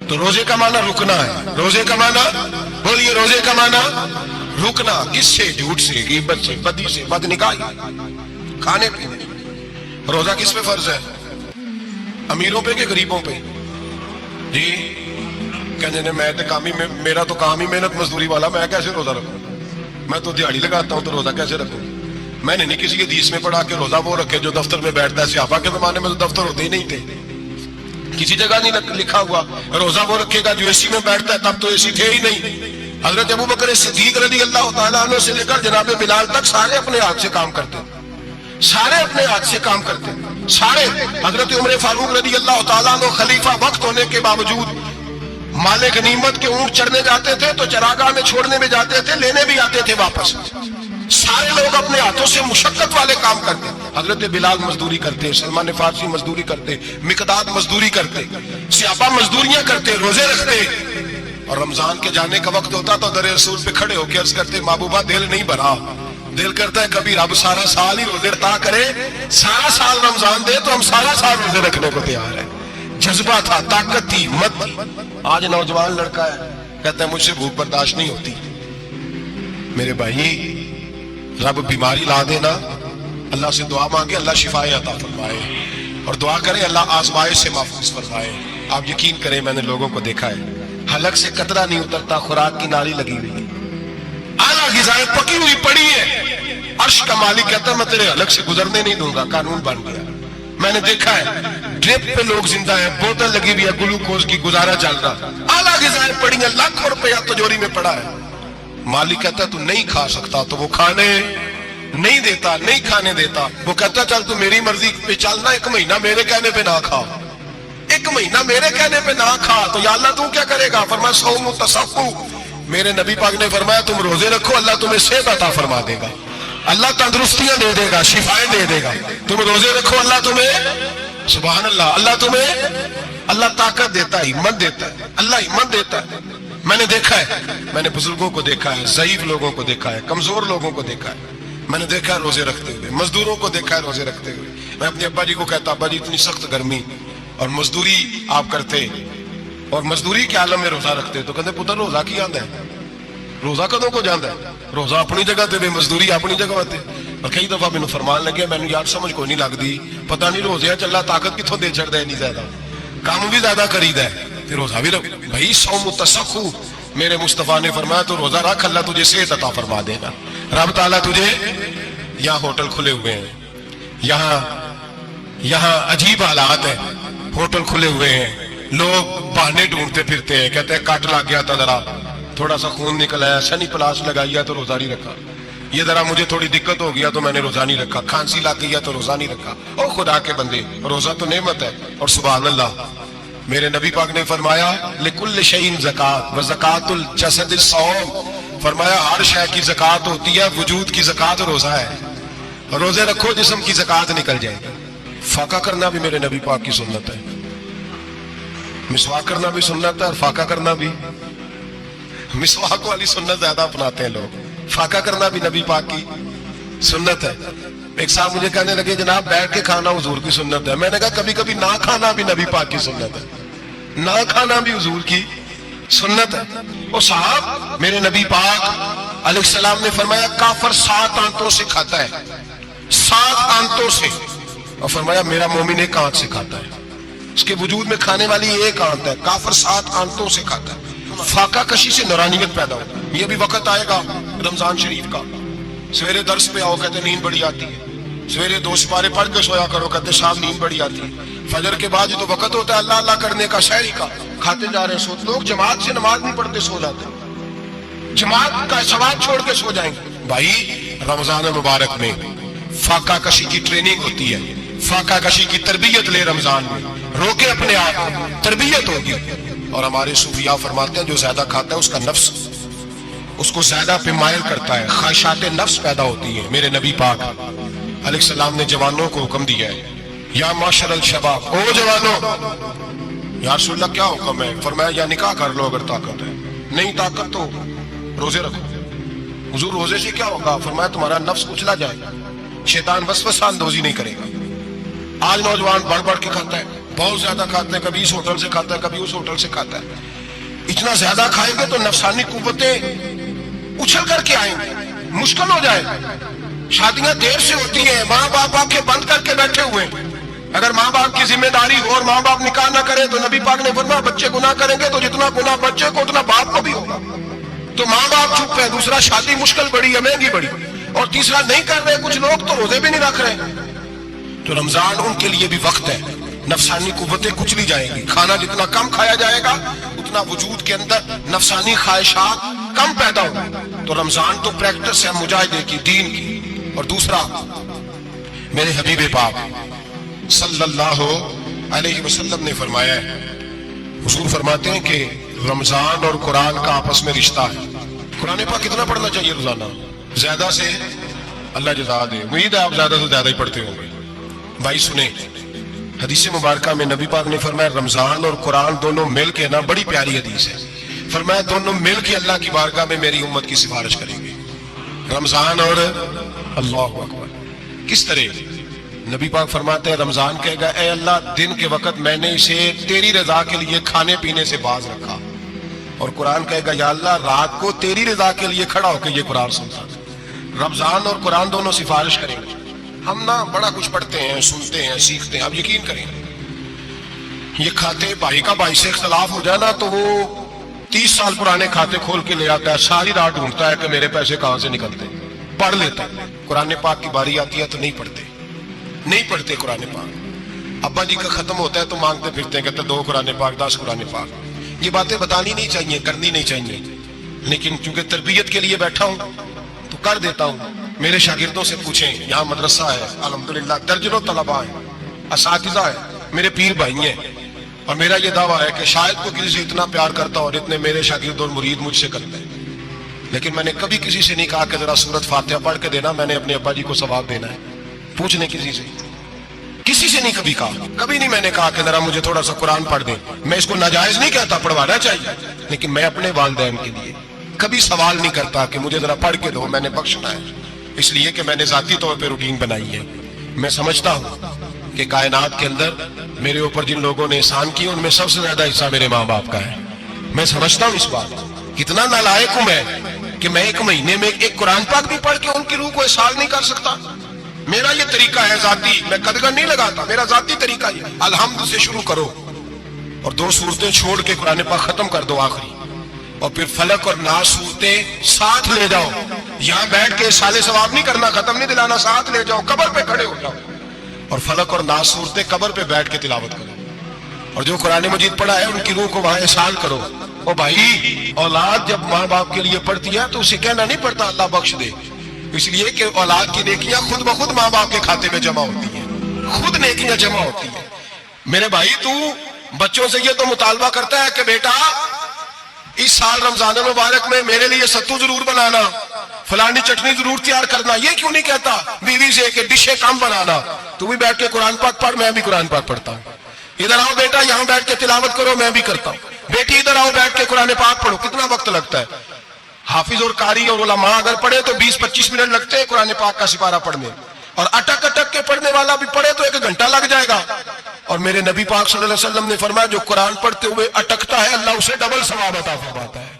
تو روزے کا معنی رکنا ہے. روزے کا معنی بولیے, روزے کا معنی رکنا. کس سے؟ جھوٹ سے, غیبت سے, بدی سے, بد نگاہی, کھانے پینے. روزہ کس پہ فرض ہے؟ امیروں پہ کہ غریبوں پہ؟ جی کہنے میں تو کام ہی, میرا تو کام ہی محنت مزدوری والا, میں کیسے روزہ رکھوں؟ میں تو دیہڑی لگاتا ہوں تو روزہ کیسے رکھوں؟ میں نے نہیں کسی حدیث میں پڑھا کہ روزہ وہ رکھے جو دفتر میں بیٹھتا ہے. صحابہ کے زمانے میں تو دفتر ہوتے ہی نہیں تھے, کسی جگہ نہیں لکھا ہوا روزہ وہ رکھے گا جو اے سی میں بیٹھتا ہے. تب تو اے سی تھے ہی نہیں. حضرت ابوبکر صدیق رضی اللہ تعالیٰ عنہ سے لے کر جناب بلال تک سارے اپنے ہاتھ سے کام کرتے, سارے اپنے ہاتھ سے کام کرتے سارے. حضرت عمر فاروق رضی اللہ تعالیٰ عنہ خلیفہ وقت ہونے کے باوجود مال غنیمت کے اونٹ چڑھنے جاتے تھے تو چراگاہ میں چھوڑنے بھی جاتے تھے, لینے بھی آتے تھے واپس. سارے لوگ اپنے ہاتھوں سے مشقت والے کام کرتے. حضرت بلال مزدوری کرتے, سلمان فارسی مزدوری کرتے, مقداد مزدوری کرتے, صحابہ مزدوریاں کرتے, روزے رکھتے. اور رمضان کے جانے کا وقت ہوتا تو در رسول پہ کھڑے ہو کے عرض کرتے, محبوبہ دل نہیں بھرا, دل کرتا ہے کبھی رب سارا سال ہی روزے عطا کرے, سارا سال رمضان دے تو ہم سارا سال روزے رکھنے کو تیار ہیں. جذبہ تھا, طاقت تھی, ہمت تھی. آج نوجوان لڑکا ہے کہتا ہے مجھ سے بھوک برداشت نہیں ہوتی. میرے بھائی رب بیماری لا دینا, اللہ سے دعا مانگے اللہ شفائے عطا فرمائے, اور دعا کریں اللہ آزمائش سے محفوظ فرمائے. آپ یقین کریں میں نے لوگوں کو دیکھا ہے حلق سے قطرہ نہیں اترتا, خوراک کی نالی لگی ہوئی ہے, اعلیٰ غذائیں پکی ہوئی پڑی ہے. عرش کا مالک کہتا ہے میں تیرے حلق سے گزرنے نہیں دوں گا. قانون بن گیا. میں نے دیکھا ہے ڈرپ پہ لوگ زندہ ہیں, بوتل لگی ہوئی ہے, گلوکوز کی, گزارا چل رہا. اعلیٰ غذائیں پڑی ہیں, لاکھوں روپیہ تجوری میں پڑا ہے. مالک کہتا ہے تو نہیں کھا سکتا, تو وہ کھانے نہیں دیتا, نہیں کھانے دیتا. وہ کہتا چل تو میری مرضی پہ چلنا, 1 مہینہ میرے کہنے پہ نہ کھا, 1 مہینہ میرے کہنے پہ نہ کھا. تو یا اللہ تو کیا کرے گا؟ فرمایا صوم و تصفو. میرے نبی پاک نے فرمایا تم روزے رکھو, اللہ تمہیں صحت عطا فرما دے گا, اللہ تندرستیاں دے دے گا, شفائیں دے دے گا. تم روزے رکھو, اللہ تمہیں, سبحان اللہ, اللہ تمہیں, اللہ طاقت دیتا ہے, ہمت دیتا ہے, اللہ ہمت دیتا ہے. میں نے دیکھا ہے, میں نے بزرگوں کو دیکھا ہے, ضعیف لوگوں کو دیکھا ہے, کمزور لوگوں کو دیکھا ہے, میں نے دیکھا ہے روزے رکھتے ہوئے, مزدوروں کو دیکھا ہے روزے رکھتے ہوئے. میں اپنے ابا جی کو کہتا, ابا جی اتنی سخت گرمی اور مزدوری آپ کرتے اور مزدوری کے عالم میں روزہ رکھتے, تو کہتے پتر روزہ کی آندا ہے, روزہ کدوں کو جاندا ہے, روزہ اپنی جگہ تے بے مزدوری اپنی جگہ تے. اور کئی دفعہ مینوں فرمان لگے, مینوں یار سمجھ کوئی نہیں لگدی, پتہ نہیں روزے چ اللہ طاقت کتھوں دے چھڑدا ہے, نہیں زیادہ کام بھی زیادہ کریدا ہے تے روزہ بھی رکھ. بھائی صوم و تصفو میرے مصطفیٰ نے فرمایا تو روزہ رکھ, اللہ تجھے صحت عطا فرما دے گا. رب تعالیٰ تجھے, یہاں ہوٹل کھلے ہوئے ہیں, یہاں عجیب حالات ہیں, ہوٹل کھلے ہوئے ہیں, لوگ بہانے ڈھونڈتے پھرتے ہیں, کہتے ہیں کٹ لگ گیا تھا, ذرا تھوڑا سا خون نکل آیا, سنی پلاس لگائی تو روزہ نہیں رکھا, یہ ذرا مجھے تھوڑی دقت ہو گیا تو میں نے روزہ نہیں رکھا, کھانسی لگ گئی تو روزہ نہیں رکھا. او خدا کے بندے, روزہ تو نعمت ہے. اور سبحان اللہ میرے نبی پاک نے فرمایا لکل شیء زکات و زکات الجسد الصوم, فرمایا ہر شے کی زکات ہوتی ہے, وجود کی زکات روزہ ہے. روزے رکھو جسم کی زکات نکل جائے گی. فاقہ کرنا بھی میرے نبی پاک کی سنت ہے, مسواک کرنا بھی سنت ہے, اور فاقہ کرنا بھی. مسواک والی سنت زیادہ اپناتے ہیں لوگ, فاقہ کرنا بھی نبی پاک کی سنت ہے. ایک صاحب مجھے کہنے لگے جناب بیٹھ کے کھانا حضور کی سنت ہے. میں نے کہا کبھی کبھی نہ کھانا بھی نبی پاک کی سنت ہے, نہ کھانا بھی حضور کی سنت ہے. وہ صاحب میرے نبی پاک علیہ السلام نے فرمایا کافر 7 آنتوں سے کھاتا ہے, 7 آنتوں سے, اور فرمایا میرا مومن 1 آنت سے کھاتا ہے. اس کے وجود میں کھانے والی 1 آنت ہے, کافر 7 آنتوں سے کھاتا ہے. فاقہ کشی سے نورانیت پیدا ہوتا ہے. یہ بھی وقت آئے گا رمضان شریف کا, سویرے درس پہ آؤ کہتے نیند بڑی آتی ہے, سویرے 2 سپارے پڑھ کے سویا کرو کہتے شام نیند بڑی آتی ہے. فجر کے بعد جو وقت ہوتا ہے اللہ اللہ کرنے کا, شہری کا, کھاتے جا رہے ہیں سو. لوگ جماعت سے نماز نہیں پڑھتے سو جاتے, جماعت کا ثواب چھوڑ کے سو جائیں گے. بھائی رمضان مبارک میں فاقہ کشی کی ٹریننگ ہوتی ہے, فاقہ کشی کی تربیت لے رمضان میں, روکے اپنے آپ, تربیت ہوگی. اور ہمارے صوفیاء فرماتے ہیں جو زیادہ کھاتا ہے اس کا نفس اس کو زیادہ پہ مائل کرتا ہے, خواہشات نفس پیدا ہوتی ہیں. میرے نبی پاک علیہ السلام نے جوانوں کو حکم دیا ہے, یا معاشر الشباب, او جوانوں. یا رسول اللہ کیا حکم ہے؟ فرمایا یا نکاح کر لو اگر طاقت ہے, نہیں طاقت تو روزے رکھو. حضور روزے سے کیا ہوگا؟ فرمایا تمہارا نفس کچلا جائے گا, شیطان وسوسہ اندوزی نہیں کرے گا. آج نوجوان بڑھ بڑھ کے کھاتا ہے, بہت زیادہ کھاتے ہیں، کبھی اس ہوٹل سے کھاتا ہے، کبھی اس ہوٹل سے کھاتا ہے. اتنا زیادہ کھائیں گے تو نفسانی قوتیں اچھل کر کے آئیں گے، مشکل ہو جائے. شادیاں دیر سے ہوتی ہیں، ماں باپ آنکھیں بند کر کے بیٹھے ہوئے ہیں. اگر ماں باپ کی ذمہ داری ہو اور ماں باپ نکاح نہ کرے تو نبی پاک نے فرمایا بچے گناہ کریں گے تو جتنا گناہ بچے کو اتنا باپ کو بھی ہوگا. تو ماں باپ چپ ہے. دوسرا، شادی مشکل بڑی ہے، مہنگی بڑی. اور تیسرا، نہیں کر رہے کچھ لوگ تو روزے بھی نہیں رکھ رہے. تو رمضان ان کے لیے بھی وقت ہے. نفسانی قوتیں کچلی جائیں گی. کھانا جتنا کم کھایا جائے گا اتنا وجود کے اندر نفسانی خواہشات کم پیدا ہوں. تو رمضان تو پریکٹس ہے مجاہدے کی، دین کی. اور دوسرا، میرے حبیب پاک صلی اللہ علیہ وسلم نے فرمایا ہے، حضور فرماتے ہیں کہ رمضان اور قرآن کا آپس میں رشتہ ہے. قرآن پاک کتنا پڑھنا چاہیے روزانہ؟ زیادہ سے اللہ جزا دے. امید ہے آپ زیادہ سے زیادہ ہی پڑھتے ہوں گے. بھائی سنیں، حدیث مبارکہ میں نبی پاک نے فرمایا رمضان اور قرآن دونوں مل کے نا، بڑی پیاری حدیث ہے، فرمایا دونوں مل کے اللہ کی بارگاہ میں میری امت کی سفارش کریں گے. رمضان اور اللہ اکبر. کس طرح؟ نبی پاک فرماتے ہیں رمضان کہے گا اے اللہ دن کے وقت میں نے اسے تیری رضا کے لیے کھانے پینے سے باز رکھا. اور قرآن کہے گا یا اللہ رات کو تیری رضا کے لیے کھڑا ہو کے یہ قرآن سنتا. رمضان اور قرآن دونوں سفارش کریں گے. ہم نا بڑا کچھ پڑھتے ہیں، سنتے ہیں، سیکھتے ہیں. اب یقین کریں، یہ کھاتے بھائی کا بھائی سے اختلاف ہو جائے نا تو وہ 30 سال پرانے کھاتے کھول کے لے آتا ہے، ساری رات ڈھونڈتا ہے کہ میرے پیسے کہاں سے نکلتے ہیں. پڑھ لیتا ہے. قرآن پاک کی باری آتی ہے تو نہیں پڑھتے قرآن پاک. ابا جی کا ختم ہوتا ہے تو مانگتے پھرتے ہیں، کہتے 2 قرآن پاک 10 قرآن پاک. یہ باتیں بتانی نہیں چاہیے، کرنی نہیں چاہیے، لیکن چونکہ تربیت کے لیے بیٹھا ہوں تو کر دیتا ہوں. میرے شاگردوں سے پوچھیں، یہاں مدرسہ ہے الحمدللہ، درجنوں طلباء ہیں، اساتذہ ہیں، میرے پیر بھائی ہیں. اور میرا یہ دعویٰ ہے کہ شاید کوئی کسی سے اتنا پیار کرتا اور اتنے میرے شاگرد اور مرید مجھ سے کرتے ہیں. لیکن میں نے کبھی کسی سے نہیں کہا کہ ذرا سورت فاتحہ پڑھ کے دینا، میں نے اپنے ابا جی کو ثواب دینا ہے. پوچھنے کسی سے نہیں کبھی کہا. کبھی نہیں میں نے کہا کہ ذرا مجھے تھوڑا سا قرآن پڑھ دیں. میں اس کو ناجائز نہیں کہتا، پڑھوانا چاہیے، لیکن میں اپنے والدین کے لیے کبھی سوال نہیں کرتا کہ مجھے ذرا پڑھ کے دو، میں نے بخشنا ہے. اس لیے کہ میں نے ذاتی طور پہ روٹین بنائی ہے. میں سمجھتا ہوں کہ کائنات کے اندر میرے اوپر جن لوگوں نے احسان کیے ان میں سب سے زیادہ حصہ میرے ماں باپ کا ہے. میں سمجھتا ہوں اس بات، کتنا نالائق ہوں میں کہ میں 1 مہینے میں ایک قرآن پاک بھی پڑھ کے ان کی روح کو احساس نہیں کر سکتا. میرا یہ طریقہ ہے ذاتی، میں قدغن نہیں لگاتا، میرا ذاتی طریقہ یہ. الحمد سے شروع کرو اور 2 سورتیں چھوڑ کے قرآن پاک ختم کر دو آخری، اور پھر فلق اور ناس صورتیں ساتھ لے جاؤ. یہاں بیٹھ کے سالے ثواب نہیں کرنا، ختم نہیں دلانا، ساتھ لے جاؤ، قبر پہ کھڑے ہو جاؤ اور فلق اور ناس صورتیں قبر پہ بیٹھ کے تلاوت کرو. اور جو قرآن مجید پڑھا ہے ان کی روح کو وہاں احسان کرو. اور بھائی، اولاد جب ماں باپ کے لیے پڑھتی ہے تو اسے کہنا نہیں پڑتا اللہ بخش دے، اس لیے کہ اولاد کی نیکیاں خود بخود ماں باپ کے کھاتے میں جمع ہوتی ہیں، خود نیکیاں جمع ہوتی ہیں. میرے بھائی، تو بچوں سے یہ تو مطالبہ کرتا ہے کہ بیٹا اس سال رمضان المبارک میں میرے لیے ستو ضرور بنانا، فلانی چٹنی ضرور تیار کرنا. یہ کیوں نہیں کہتا بیوی سے کہ ڈشیں کم بنانا؟ تو بھی بیٹھ کے قرآن پاک پڑھ، میں بھی قرآن پاک پڑھتا ہوں. ادھر آؤ بیٹا، یہاں بیٹھ کے تلاوت کرو، میں بھی کرتا ہوں. بیٹی ادھر آؤ بیٹھ کے قرآن پاک پڑھو. کتنا وقت لگتا ہے؟ حافظ اور قاری اور علماء اگر پڑھے تو 20-25 منٹ لگتے ہیں قرآن پاک کا سپارہ پڑھنے. اور اٹک اٹک کے پڑھنے والا بھی پڑھے تو 1 گھنٹہ لگ جائے گا. اور میرے نبی پاک صلی اللہ علیہ وسلم نے فرمایا جو قرآن پڑھتے ہوئے اٹکتا ہے اللہ اسے ڈبل ثواب عطا فرماتا ہے.